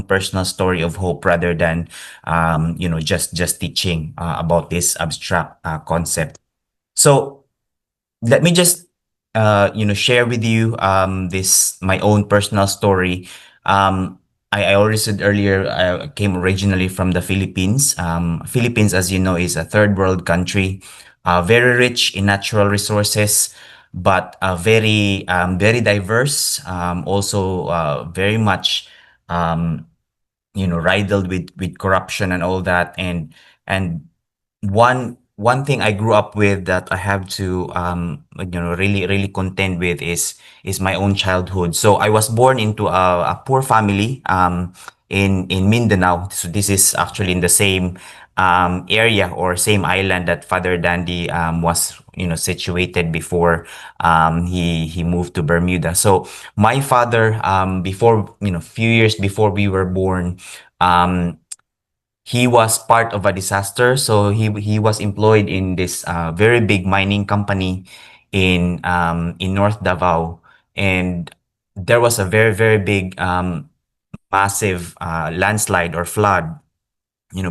personal story of hope rather than just teaching about this abstract concept. So let me just share with you this my own personal story. um I already said earlier, I came originally from the Philippines. Philippines, as you know, is a third world country, very rich in natural resources, but very diverse, also very much um, riddled with corruption and all that. And one thing I grew up with that I have to really contend with is my own childhood. So I was born into a poor family in Mindanao. So this is actually in the same area or same island that Father Dandy was situated before he moved to Bermuda. So my father, before few years before we were born, um he was part of a disaster. So he was employed in this very big mining company in North Davao, and there was a very big massive landslide or flood,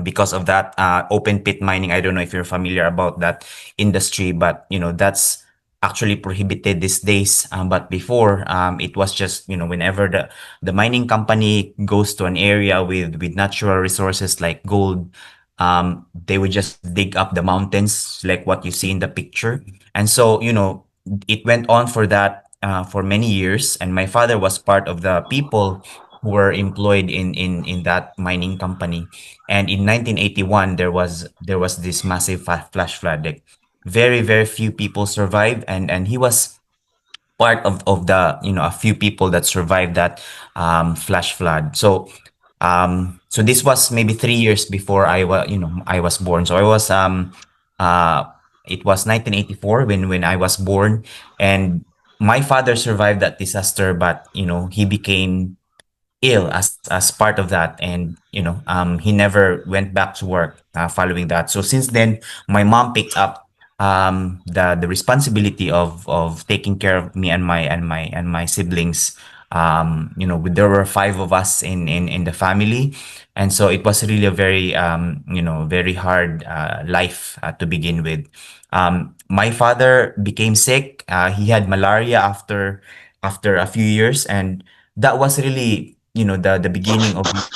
because of that open pit mining. I don't know if you're familiar about that industry, but that's actually prohibited these days. But before, it was just, whenever the mining company goes to an area with natural resources like gold, they would just dig up the mountains like what you see in the picture. And so, it went on for that for many years. And my father was part of the people who were employed in that mining company. And in 1981, there was this massive flash flood. Like very few people survived, and he was part of the a few people that survived that flash flood. So this was maybe 3 years before I was born. So I was uh it was 1984 when I was born, and my father survived that disaster, but he became ill as part of that, and he never went back to work following that. So since then, my mom picked up the responsibility of taking care of me and my siblings. There were five of us in the family, and so it was really a very hard life to begin with. My father became sick. He had malaria after a few years, and that was really the beginning of his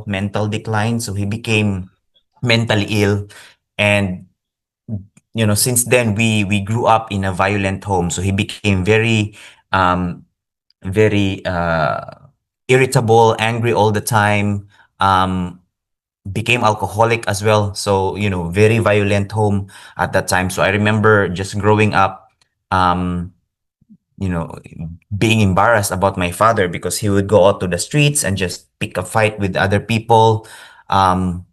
mental decline. So he became mentally ill. And since then we grew up in a violent home. So he became um very irritable, angry all the time, um became alcoholic as well. So very violent home at that time. So I remember just growing up, um you know, being embarrassed about my father because he would go out to the streets and just pick a fight with other people. Um,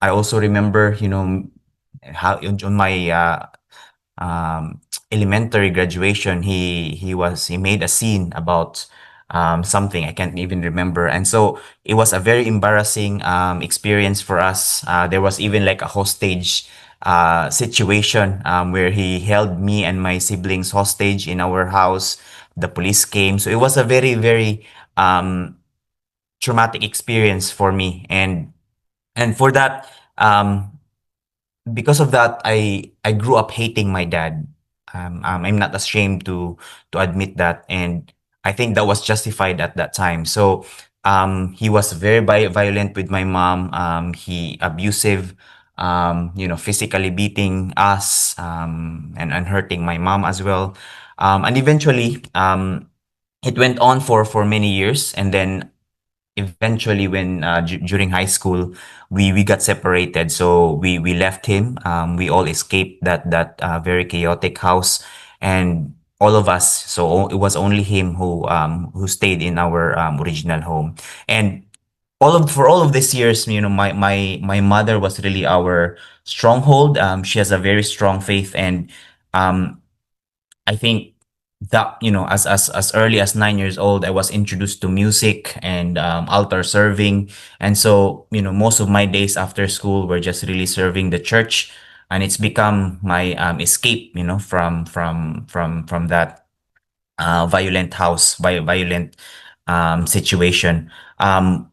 I also remember, how on my um, elementary graduation, he made a scene about something I can't even remember, and so it was a very embarrassing experience for us. There was even like a hostage situation where he held me and my siblings hostage in our house. The police came, so it was a very um, traumatic experience for me, and for that. Because of that, I grew up hating my dad. I'm not ashamed to admit that, and I think that was justified at that time. So, he was very violent with my mom. He abusive, physically beating us, and hurting my mom as well. And eventually, it went on for many years, and then eventually when during high school we got separated. So we left him. We all escaped that very chaotic house, and all of us, so it was only him who stayed in our original home. And all of these years, my mother was really our stronghold. She has a very strong faith, and um I think that, as early as 9 years old, I was introduced to music and altar serving. And so, most of my days after school were just really serving the church. And it's become my escape, from that violent house, violent situation.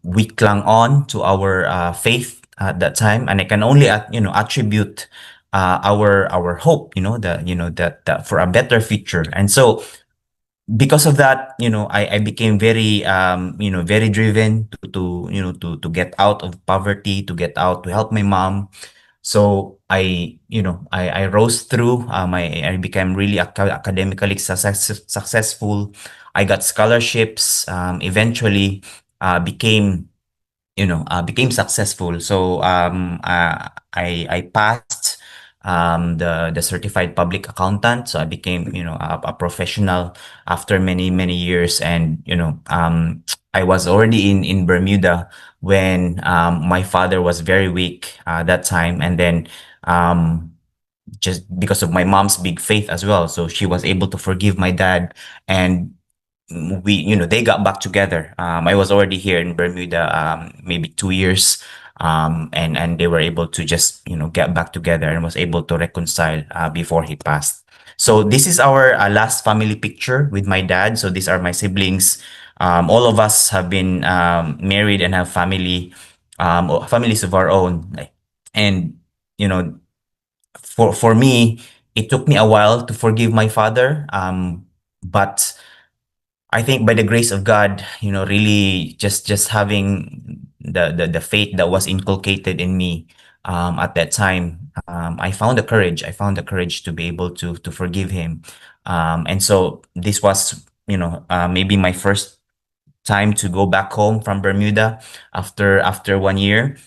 We clung on to our faith at that time, and I can only attribute our hope, that for a better future. And so because of that, I became very very driven to get out of poverty, to get out, to help my mom. So I rose through. I became really academically successful. I got scholarships. Eventually, became became successful. So I passed the certified public accountant. So I became a professional after many years. And I was already in Bermuda when my father was very weak that time. And then um just because of my mom's big faith as well, so she was able to forgive my dad. And they got back together. I was already here in Bermuda, maybe 2 years. And they were able to just, get back together and was able to reconcile, before he passed. So this is our last family picture with my dad. So these are my siblings. All of us have been, married and have families of our own. And, you know, for me, it took me a while to forgive my father. But I think by the grace of God, really just having the faith that was inculcated in me at that time, I found the courage. I found the courage to be able to forgive him. And so this was, maybe my first time to go back home from Bermuda after 1 year.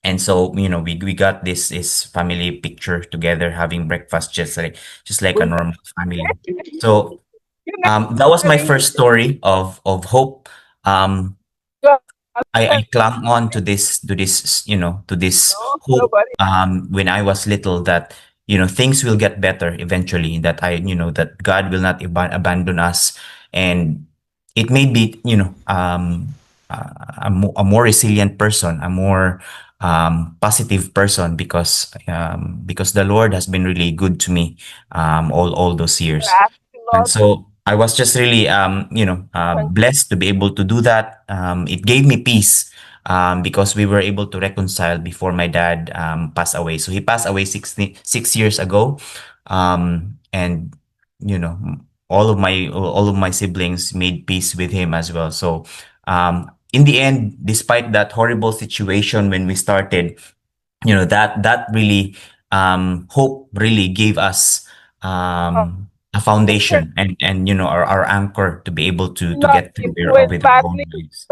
And so, we got this family picture together having breakfast, just like a normal family. So that was my first story of hope. Um, I clung on to this hope when I was little, that things will get better eventually, that that God will not abandon us. And it made me a more resilient person, a more positive person, because the Lord has been really good to me all those years. And so I was just really, blessed to be able to do that. It gave me peace, because we were able to reconcile before my dad passed away. So he passed away 6 years ago. And, all of my siblings made peace with him as well. So, in the end, despite that horrible situation when we started, that really, hope really gave us a foundation, and our anchor to be able to get through with our own lives.